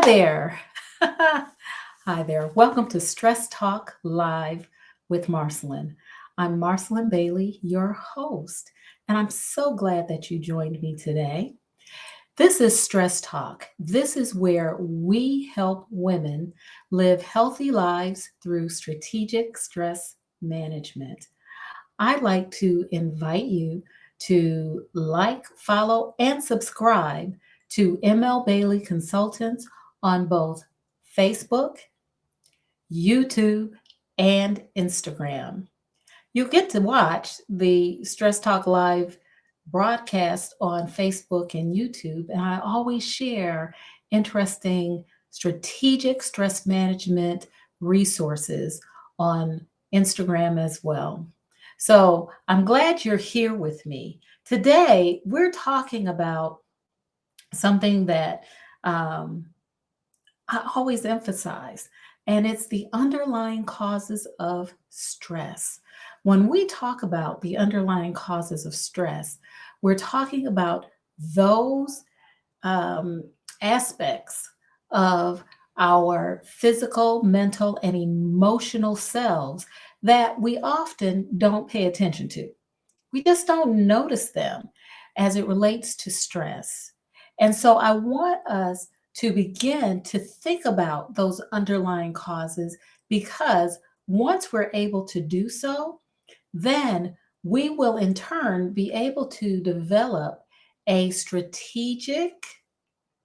there. Hi there. Welcome to Stress Talk Live with Marcelin. I'm Marcelin Bailey, your host, and I'm so glad that you joined me today. This is Stress Talk. This is where we help women live healthy lives through strategic stress management. I'd like to invite you to like, follow, and subscribe to ML Bailey Consultants on both Facebook, YouTube, and Instagram. You get to watch the Stress Talk Live broadcast on Facebook and YouTube, and I always share interesting strategic stress management resources on Instagram as well. So I'm glad you're here with me. Today, we're talking about something that um, I always emphasize, and it's the underlying causes of stress. When we talk about the underlying causes of stress, we're talking about those um, aspects of our physical, mental, and emotional selves that we often don't pay attention to. We just don't notice them as it relates to stress. And so I want us to begin to think about those underlying causes because once we're able to do so, then we will in turn be able to develop a strategic,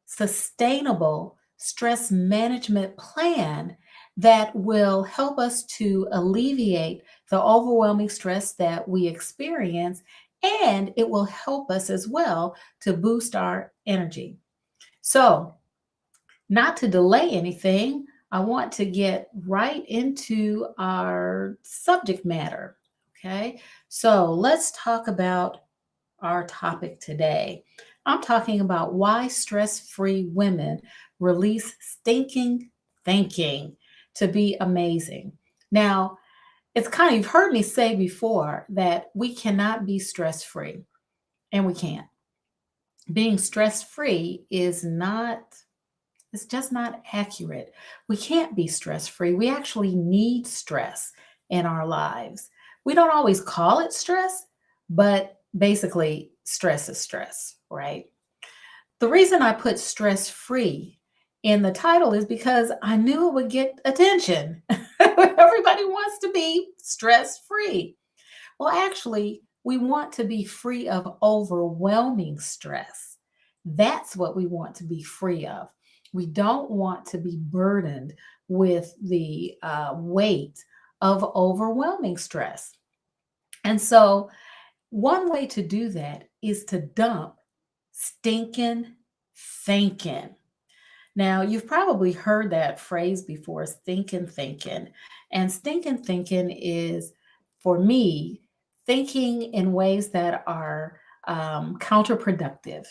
sustainable stress management plan that will help us to alleviate the overwhelming stress that we experience, and it will help us as well to boost our energy. So, not to delay anything, I want to get right into our subject matter. Okay, so let's talk about our topic today. I'm talking about why stress free women release stinking thinking to be amazing. Now, it's kind of, you've heard me say before that we cannot be stress free, and we can't. Being stress free is not, it's just not accurate. We can't be stress free. We actually need stress in our lives. We don't always call it stress, but basically, stress is stress, right? The reason I put stress free in the title is because I knew it would get attention. Everybody wants to be stress free. Well, actually, we want to be free of overwhelming stress. That's what we want to be free of. We don't want to be burdened with the weight of overwhelming stress. And so, one way to do that is to dump stinking thinking. Now, you've probably heard that phrase before, stinking thinking. And stinking thinking is, for me, thinking in ways that are counterproductive,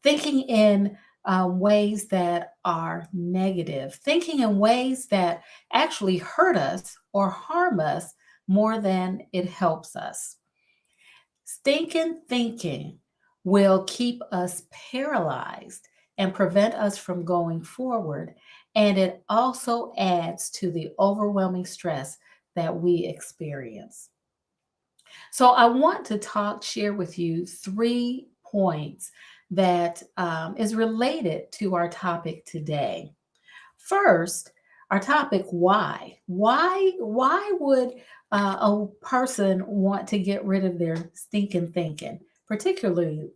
thinking in ways that are negative, thinking in ways that actually hurt us or harm us more than it helps us. Stinking thinking will keep us paralyzed and prevent us from going forward. And it also adds to the overwhelming stress that we experience. So, I want to share with you 3 points that is related to our topic today. First, our topic, why? Why would a person want to get rid of their stinking thinking, particularly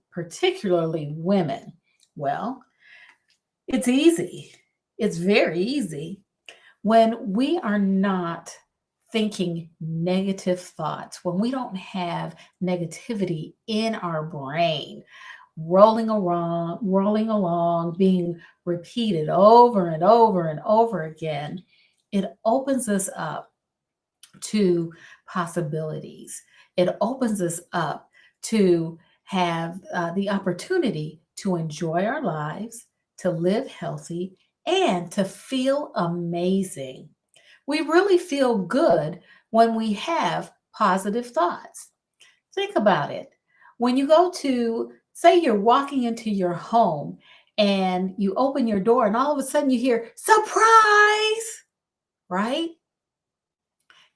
women? Well, it's easy. It's very easy when we are not thinking negative thoughts, when we don't have negativity in our brain, rolling along, being repeated over and over and over again, it opens us up to possibilities. It opens us up to have the opportunity to enjoy our lives, to live healthy, and to feel amazing. We really feel good when we have positive thoughts. Think about it. When you go to, say, you're walking into your home and you open your door, and all of a sudden you hear surprise, right?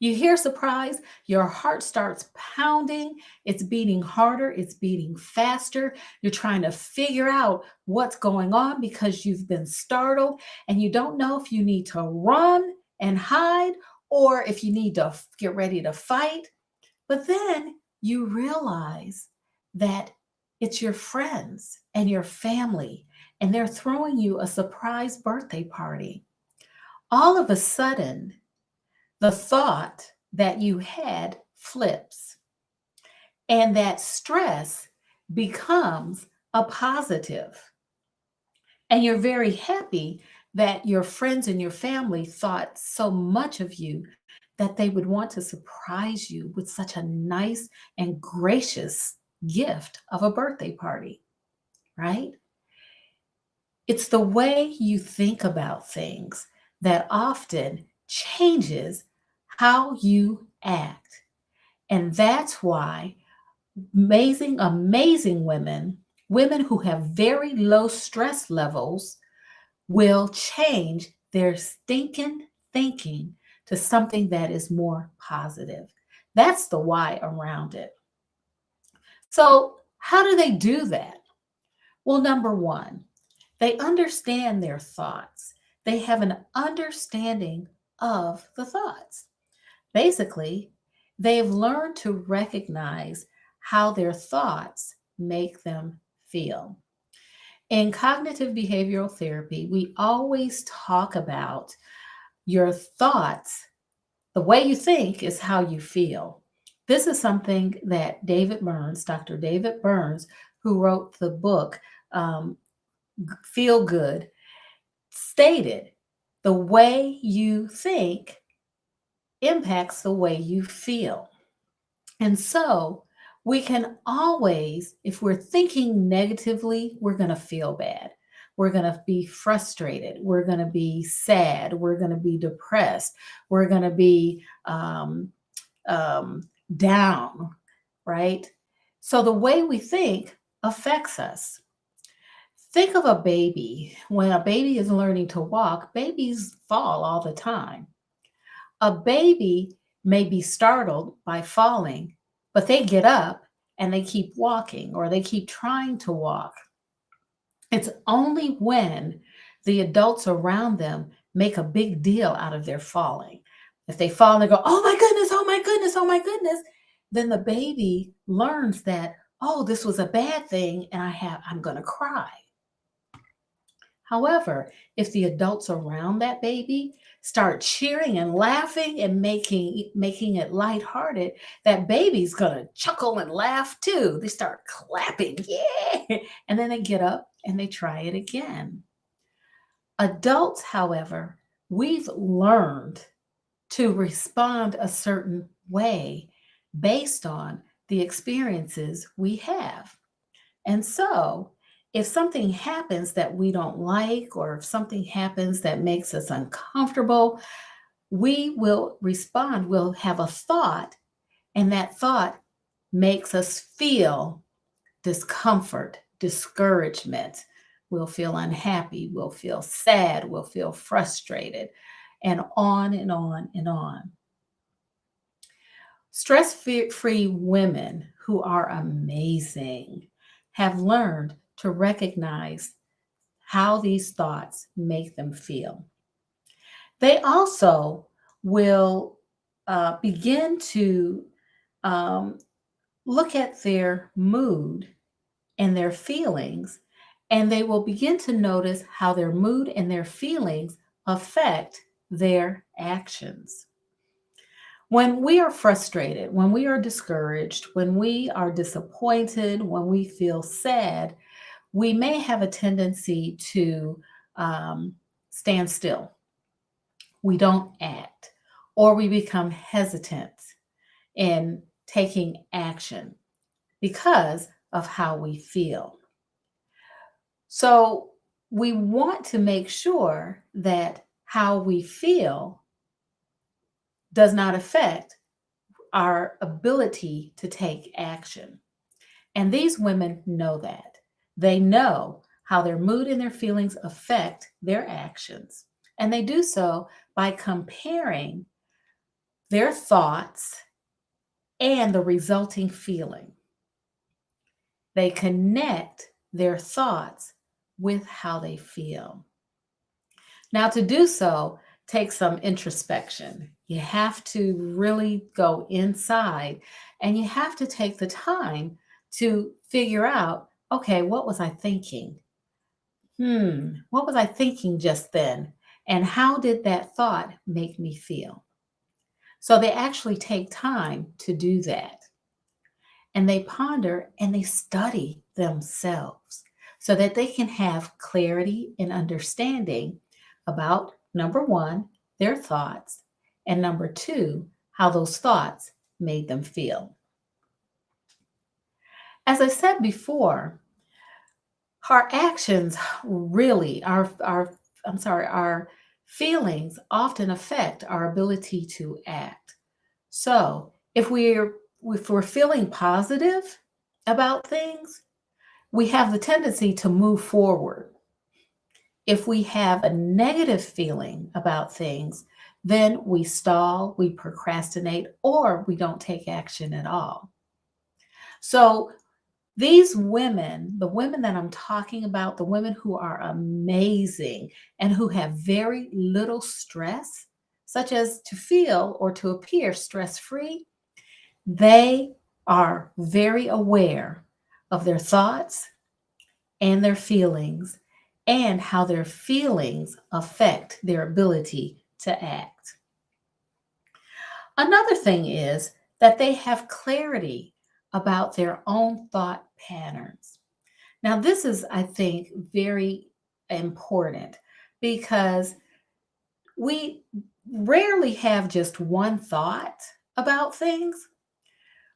You hear surprise, your heart starts pounding, it's beating harder, it's beating faster. You're trying to figure out what's going on because you've been startled and you don't know if you need to run and hide or if you need to get ready to fight. But then you realize that it's your friends and your family, and they're throwing you a surprise birthday party. All of a sudden, the thought that you had flips, and that stress becomes a positive. And you're very happy that your friends and your family thought so much of you that they would want to surprise you with such a nice and gracious gift of a birthday party, right? It's the way you think about things that often changes how you act. And that's why amazing, amazing women, women who have very low stress levels, will change their stinking thinking to something that is more positive. That's the why around it. So, how do they do that? Well, number one, they understand their thoughts, they have an understanding of the thoughts. Basically, they've learned to recognize how their thoughts make them feel. In cognitive behavioral therapy, we always talk about your thoughts. The way you think is how you feel. This is something that David Burns, Dr. David Burns, who wrote the book Feel Good, stated the way you think impacts the way you feel. And so we can always, if we're thinking negatively, we're going to feel bad. We're going to be frustrated. We're going to be sad. We're going to be depressed. We're going to be um, down, right? So the way we think affects us. Think of a baby. When a baby is learning to walk, babies fall all the time. A baby may be startled by falling, but they get up and they keep walking or they keep trying to walk. It's only when the adults around them make a big deal out of their falling. If they fall and they go, oh my goodness, oh my goodness, oh my goodness, then the baby learns that, oh, this was a bad thing and I'm going to cry. However, if the adults around that baby start cheering and laughing and making it lighthearted, that baby's gonna chuckle and laugh too. They start clapping, yeah, and then they get up and they try it again. Adults, however, we've learned to respond a certain way based on the experiences we have. And so, if something happens that we don't like, or if something happens that makes us uncomfortable, we will respond. We'll have a thought, and that thought makes us feel discomfort, discouragement. We'll feel unhappy. We'll feel sad. We'll feel frustrated, and on and on and on. Stress free women who are amazing have learned to recognize how these thoughts make them feel. They also will begin to um, look at their mood and their feelings, and they will begin to notice how their mood and their feelings affect their actions. When we are frustrated, when we are discouraged, when we are disappointed, when we feel sad, we may have a tendency to stand still. We don't act, or we become hesitant in taking action because of how we feel. So, we want to make sure that how we feel does not affect our ability to take action. And these women know that. They know how their mood and their feelings affect their actions. And they do so by comparing their thoughts and the resulting feeling. They connect their thoughts with how they feel. Now, to do so takes some introspection. You have to really go inside and you have to take the time to figure out, okay, what was I thinking? What was I thinking just then? And how did that thought make me feel? So they actually take time to do that. And they ponder and they study themselves so that they can have clarity and understanding about number one, their thoughts, and number two, how those thoughts made them feel. As I said before, our actions really, our feelings often affect our ability to act. So if we're feeling positive about things, we have the tendency to move forward. If we have a negative feeling about things, then we stall, we procrastinate, or we don't take action at all. So these women, the women that I'm talking about, the women who are amazing and who have very little stress, such as to feel or to appear stress free, they are very aware of their thoughts and their feelings and how their feelings affect their ability to act. Another thing is that they have clarity about their own thought patterns. Now, this is, I think, very important because we rarely have just one thought about things.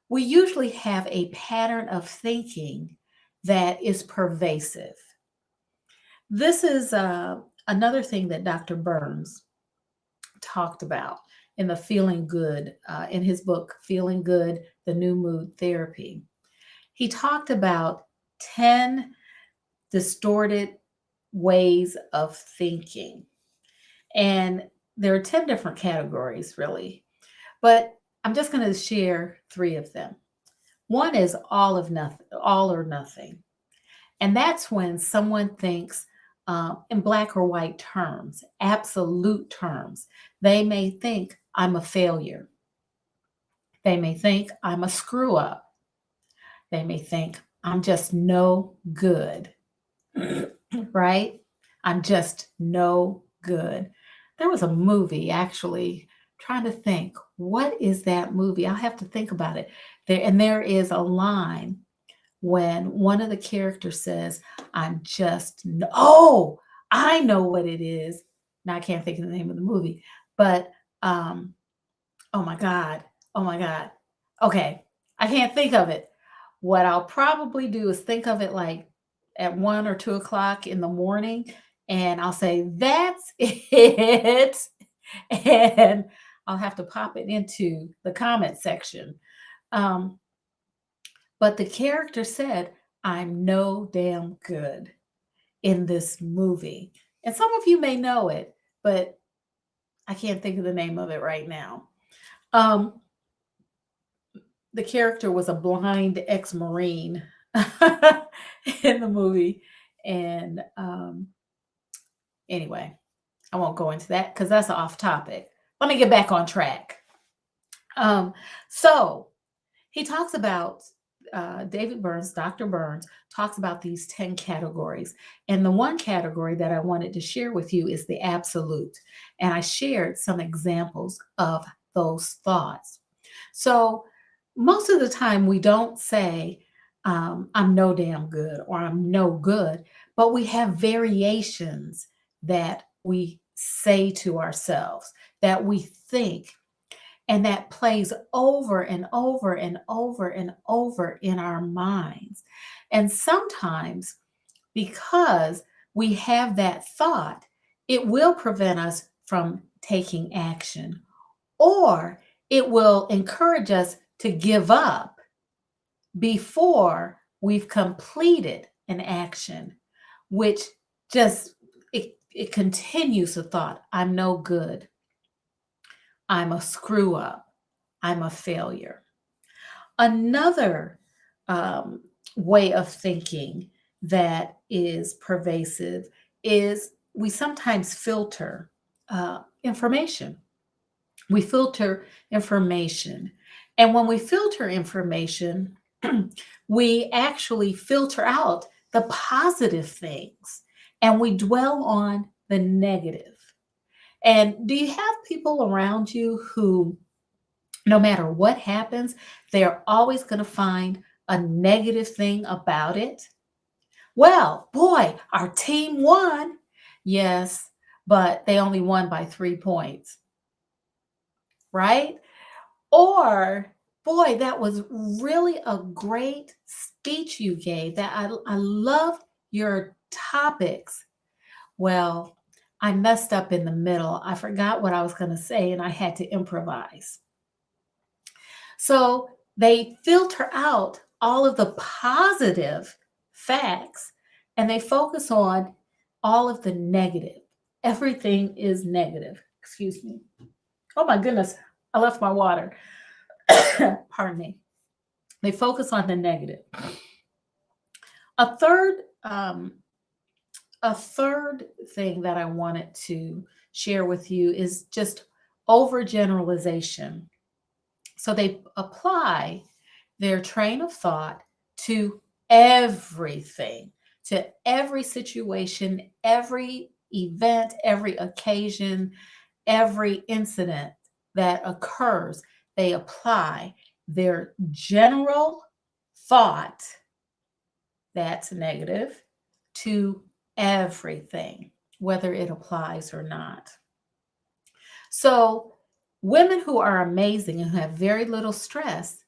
We usually have a pattern of thinking that is pervasive. This is another thing that Dr. Burns talked about in the Feeling Good, in his book, Feeling Good, The New Mood Therapy. He talked about 10 distorted ways of thinking. And there are 10 different categories, really. But I'm just going to share three of them. One is all of nothing, all or nothing. And that's when someone thinks in black or white terms, absolute terms. They may think I'm a failure. They may think I'm a screw up. They may think I'm just no good, right? I'm just no good. There was a movie actually, trying to think, what is that movie? I'll have to think about it. There is a line when one of the characters says, oh, I know what it is. Now I can't think of the name of the movie, but um, oh my God, oh my God. Okay, I can't think of it. What I'll probably do is think of it like at 1 or 2 o'clock in the morning, and I'll say, that's it. And I'll have to pop it into the comment section. Um, but the character said, I'm no damn good in this movie. And some of you may know it, but I can't think of the name of it right now. Um, the character was a blind ex-Marine in the movie. And anyway, I won't go into that because that's off topic. Let me get back on track. So he talks about David Burns, Dr. Burns, talks about these 10 categories. And the one category that I wanted to share with you is the absolute. And I shared some examples of those thoughts. So most of the time, we don't say, I'm no damn good or I'm no good, but we have variations that we say to ourselves, that we think, and that plays over and over and over and over in our minds. And sometimes, because we have that thought, it will prevent us from taking action, or it will encourage us to give up before we've completed an action. which just it continues the thought, I'm no good, I'm a screw up, I'm a failure. Another um, way of thinking that is pervasive is we sometimes filter information. We filter information. And when we filter information, we actually filter out the positive things and we dwell on the negative. And do you have people around you who, no matter what happens, they're always going to find a negative thing about it? Well, boy, our team won. Yes, but they only won by 3 points, right? Or, boy, that was really a great speech you gave. I love your topics. Well, I messed up in the middle. I forgot what I was going to say and I had to improvise. So they filter out all of the positive facts and they focus on all of the negative. Everything is negative. Excuse me. Oh my goodness, I left my water. Pardon me. They focus on the negative. A third, um, a third thing that I wanted to share with you is just overgeneralization. So they apply their train of thought to everything, to every situation, every event, every occasion, every incident that occurs. They apply their general thought that's negative to everything, whether it applies or not. So, women who are amazing and who have very little stress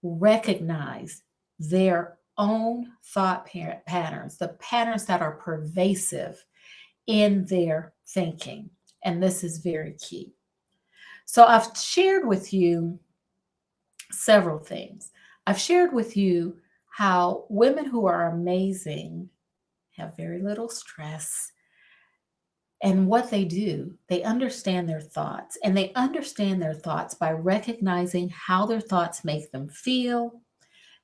recognize their own thought patterns, the patterns that are pervasive in their thinking. And this is very key. So, I've shared with you several things. I've shared with you how women who are amazing have very little stress. And what they do, they understand their thoughts, and they understand their thoughts by recognizing how their thoughts make them feel.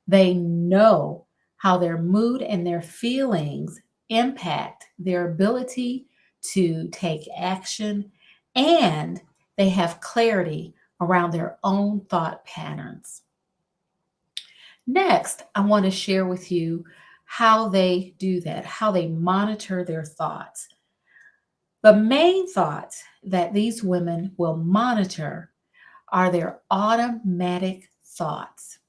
They know how their mood and their feelings impact their ability to take action, and they have clarity around their own thought patterns. Next, I want to share with you how they do that, how they monitor their thoughts. The main thoughts that these women will monitor are their automatic thoughts.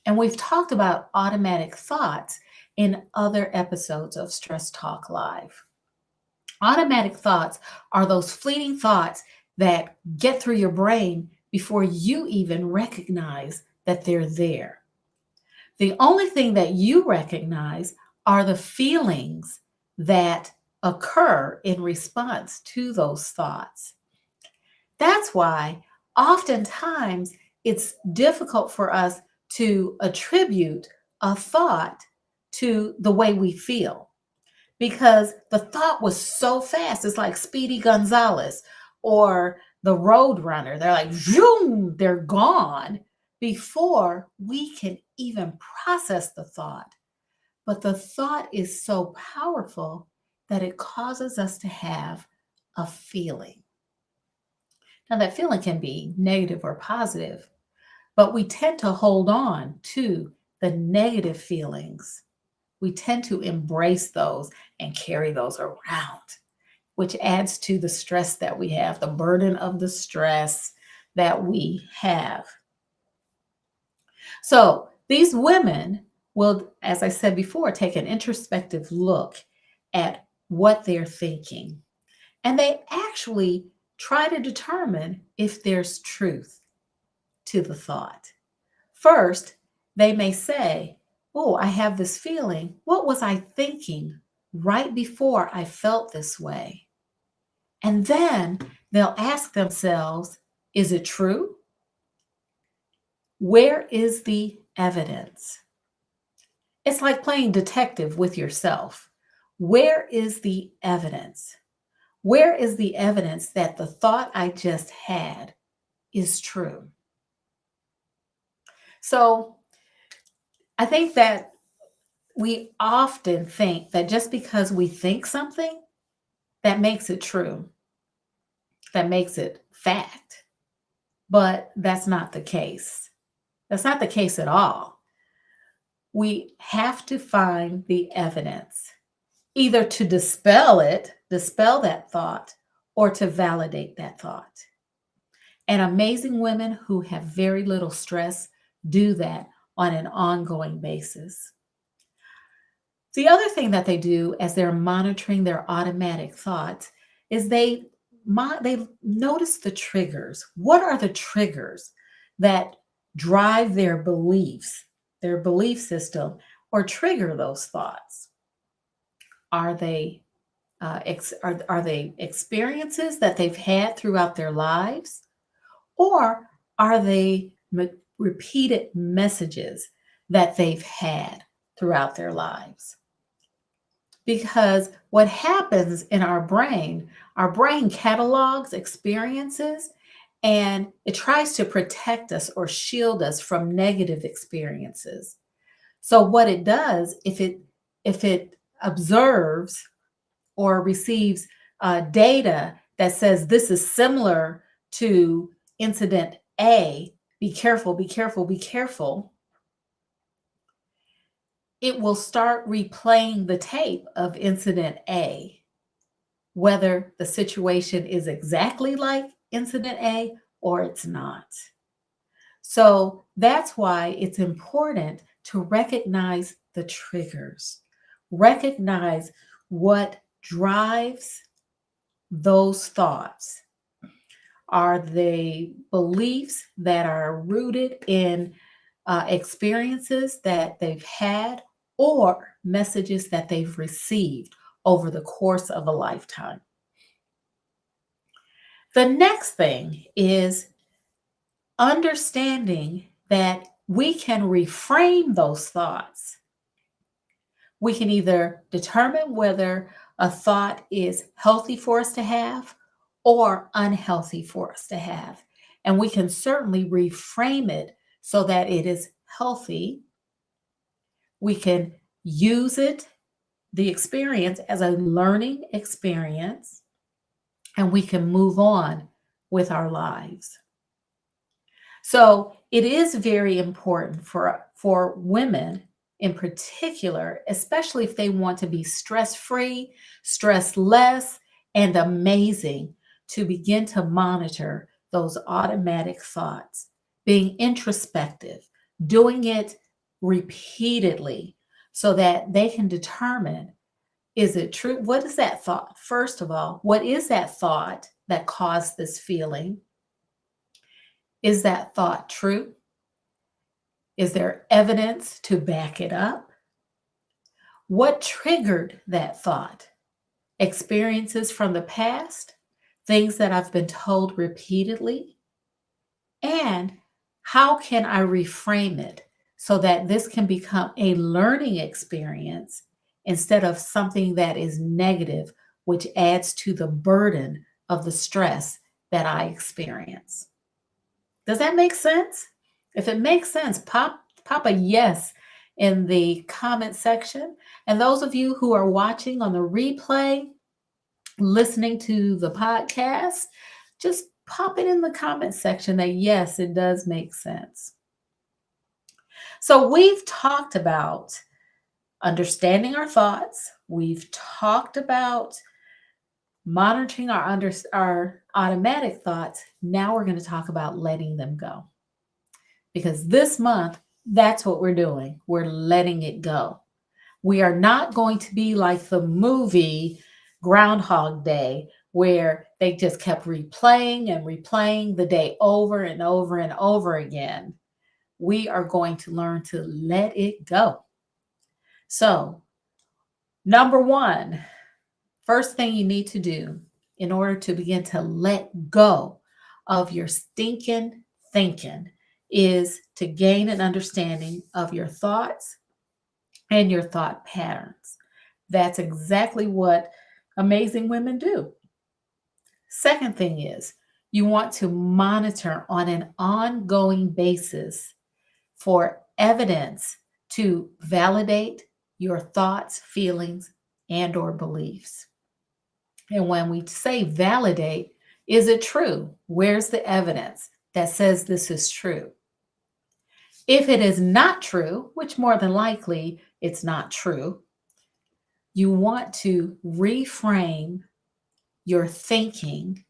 And we've talked about automatic thoughts in other episodes of Stress Talk Live. Automatic thoughts are those fleeting thoughts that get through your brain before you even recognize that they're there. The only thing that you recognize are the feelings that occur in response to those thoughts. That's why oftentimes it's difficult for us to attribute a thought to the way we feel because the thought was so fast. It's like Speedy Gonzalez or the Road Runner. They're like, zoom, they're gone before we can even process the thought. But the thought is so powerful that it causes us to have a feeling. Now, that feeling can be negative or positive, but we tend to hold on to the negative feelings. We tend to embrace those and carry those around, which adds to the stress that we have, the burden of the stress that we have. So these women will, as I said before, take an introspective look at what they're thinking. And they actually try to determine if there's truth to the thought. First, they may say, oh, I have this feeling. What was I thinking right before I felt this way? And then they'll ask themselves, is it true? Where is the evidence? It's like playing detective with yourself. Where is the evidence? Where is the evidence that the thought I just had is true? So I think that we often think that just because we think something, that makes it true, that makes it fact. But that's not the case. That's not the case at all. We have to find the evidence, either to dispel it, dispel that thought, or to validate that thought. And amazing women who have very little stress do that on an ongoing basis. The other thing that they do as they're monitoring their automatic thoughts is they notice the triggers. What are the triggers that drive their beliefs, their belief system, or trigger those thoughts? Are they are they experiences that they've had throughout their lives, or are they repeated messages that they've had throughout their lives? Because what happens in our brain catalogs experiences and it tries to protect us or shield us from negative experiences. So what it does, if it observes or receives data that says this is similar to incident A, be careful, be careful, be careful, it will start replaying the tape of incident A, whether the situation is exactly like incident A or it's not. So that's why it's important to recognize the triggers, recognize what drives those thoughts. Are they beliefs that are rooted in experiences that they've had or messages that they've received over the course of a lifetime? The next thing is understanding that we can reframe those thoughts. We can either determine whether a thought is healthy for us to have or unhealthy for us to have. And we can certainly reframe it so that it is healthy. We can use it, the experience, as a learning experience, and we can move on with our lives. So it is very important for women in particular, especially if they want to be stress free, stress less, and amazing, to begin to monitor those automatic thoughts, being introspective, doing it repeatedly so that they can determine, is it true? What is that thought? First of all, what is that thought that caused this feeling? Is that thought true? Is there evidence to back it up? What triggered that thought? Experiences from the past, things that I've been told repeatedly, and how can I reframe it so that this can become a learning experience instead of something that is negative, which adds to the burden of the stress that I experience. Does that make sense? If it makes sense, pop a yes in the comment section. And those of you who are watching on the replay, listening to the podcast, just pop it in the comment section that yes, it does make sense. So we've talked about understanding our thoughts. We've talked about monitoring our automatic thoughts. Now we're going to talk about letting them go. Because this month, that's what we're doing. We're letting it go. We are not going to be like the movie Groundhog Day, where they just kept replaying and replaying the day over and over and over again. We are going to learn to let it go. So, number one, first thing you need to do in order to begin to let go of your stinking thinking is to gain an understanding of your thoughts and your thought patterns. That's exactly what amazing women do. Second thing is you want to monitor on an ongoing basis for evidence to validate your thoughts, feelings, and or beliefs. And when we say validate, is it true? Where's the evidence that says this is true? If it is not true, which more than likely it's not true, you want to reframe your thinking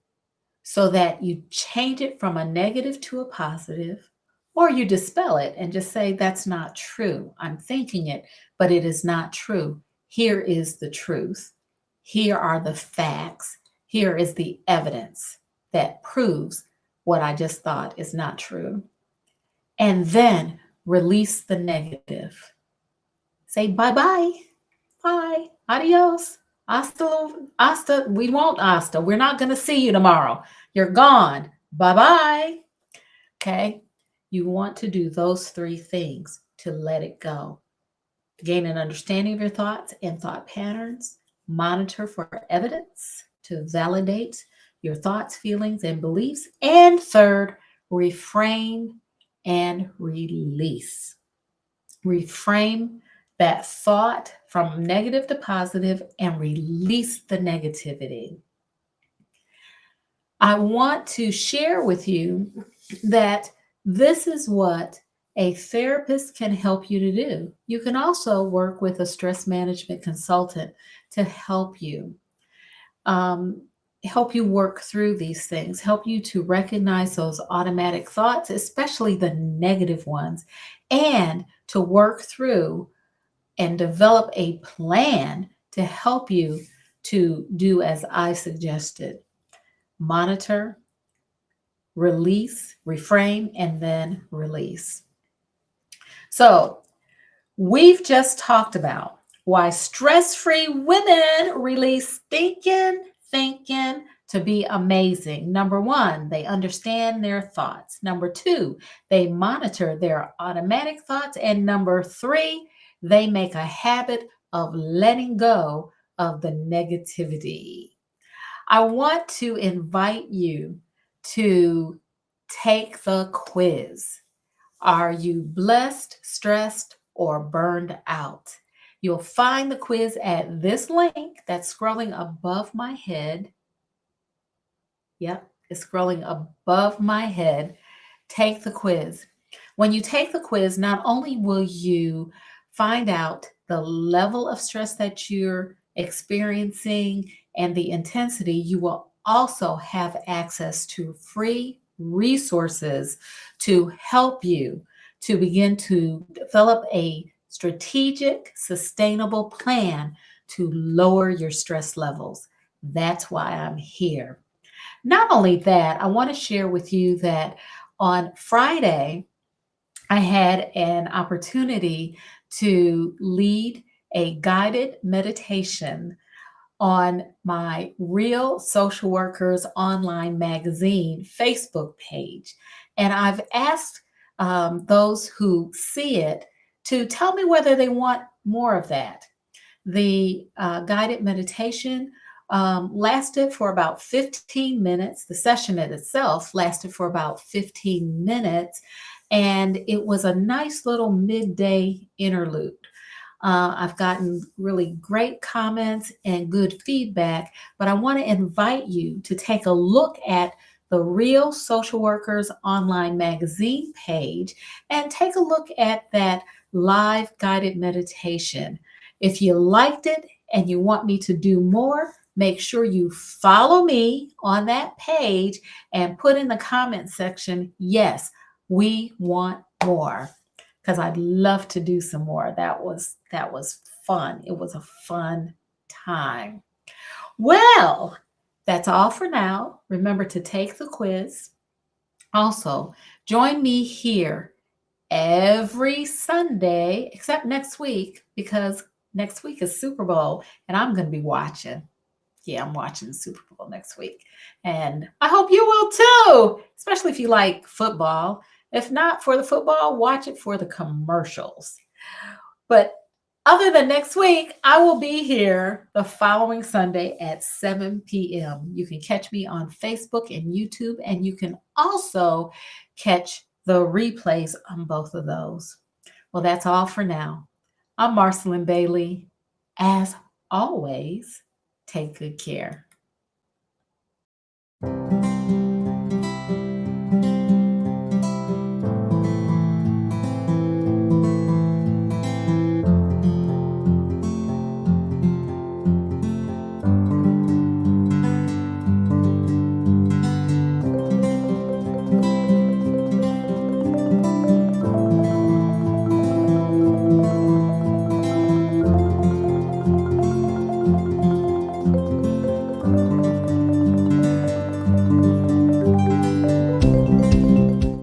so that you change it from a negative to a positive, or you dispel it and just say, that's not true. I'm thinking it, but it is not true. Here is the truth. Here are the facts. Here is the evidence that proves what I just thought is not true. And then release the negative. Say bye bye, bye, adios, hasta. We won't hasta. We're not going to see you tomorrow. You're gone. Bye bye. Okay. You want to do those three things to let it go. Gain an understanding of your thoughts and thought patterns. Monitor for evidence to validate your thoughts, feelings, and beliefs. And third, reframe and release. Reframe that thought from negative to positive and release the negativity. I want to share with you that this is what a therapist can help you to do. You can also work with a stress management consultant to um, help you work through these things, help you to recognize those automatic thoughts, especially the negative ones, and to work through and develop a plan to help you to do as I suggested. Monitor, release, reframe, and then release. So, we've just talked about why stress free women release thinking to be amazing. Number one, they understand their thoughts. Number two, they monitor their automatic thoughts. And number three, they make a habit of letting go of the negativity. I want to invite you to take the quiz. Are you blessed, stressed, or burned out? You'll find the quiz at this link that's scrolling above my head. Yep, it's scrolling above my head. Take the quiz. When you take the quiz, not only will you find out the level of stress that you're experiencing and the intensity, you will also have access to free resources to help you to begin to develop a strategic, sustainable plan to lower your stress levels. That's why I'm here. Not only that, I want to share with you that on Friday, I had an opportunity to lead a guided meditation on my Real Social Workers Online Magazine Facebook page. And I've asked those who see it to tell me whether they want more of that. The guided meditation lasted for about 15 minutes. The session in itself lasted for about 15 minutes, and it was a nice little midday interlude. I've gotten really great comments and good feedback, but I want to invite you to take a look at the Real Social Workers Online Magazine page and take a look at that live guided meditation. If you liked it and you want me to do more, make sure you follow me on that page and put in the comment section, yes, we want more, because I'd love to do some more. That was fun. It was a fun time. Well, that's all for now. Remember to take the quiz. Also, join me here every Sunday, except next week, because next week is Super Bowl and I'm going to be watching. Yeah, I'm watching the Super Bowl next week. And I hope you will too, especially if you like football. If not for the football, watch it for the commercials. But Other than next week, I will be here the following Sunday at 7 p.m. You can catch me on Facebook and YouTube, and you can also catch the replays on both of those. Well, that's all for now. I'm Marcelyn Bailey. As always, take good care.